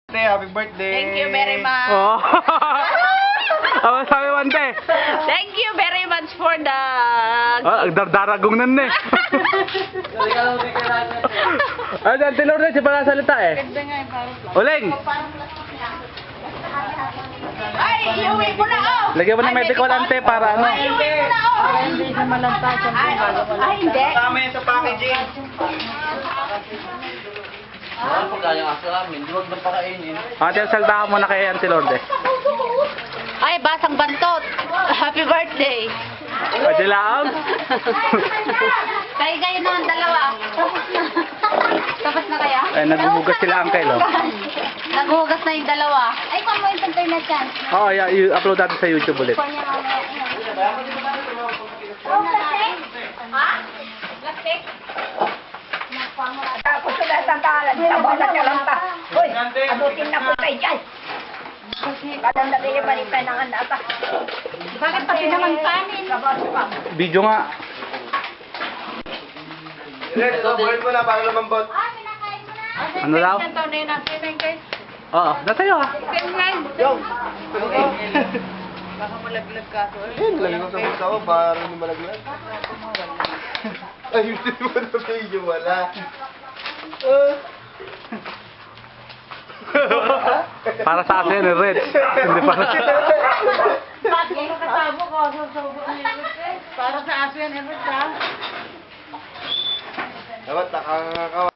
Happy birthday! Thank you very much. Oh. Ano sabi mo, ante? Thank you very much for the... Ang dardaragong nun eh. Ay, Ante Lourdes, si pala salita eh. Uling! Ay, iuwi ko na oh! Lagyan mo ng medical ante para ano. Ay, iuwi ko na oh! Hindi siya malampas. Ay, hindi. Kasama yan sa packaging. Ano pagka yung aso namin, huwag na pakainin. Ante, salita ka muna kay Ante Lourdes. Ay, basang bantot. Happy birthday. Adilaang? Kayo kayo naman dalawa. Tapos na kaya? Ay, naghuhugas sila Uncle, oh. Naghuhugas na yung dalawa. Ay, kung mo yung internet yan. Oo, i-upload natin sa YouTube ulit. Ha? Plastic? Ako sila sa talan, tabalan ka lang ta. Hoy, abutin na po kayo dyan. Kadang nabili pa rin tayo ng andata. Bakit pati naman panin? Video nga. Red, buhay mo na para lumambot. Ano daw? Ilan taon na yun natin, guys? Oo, natayo ah. Yo! Baka malaglag ka. Lagay ko sa mukha ko para hindi malaglag. Ay, hindi mo na video, wala. Para sa akin, Red. Hindi para sa... Para sa aso yan, Edward, ha? Dapat nakakakawa.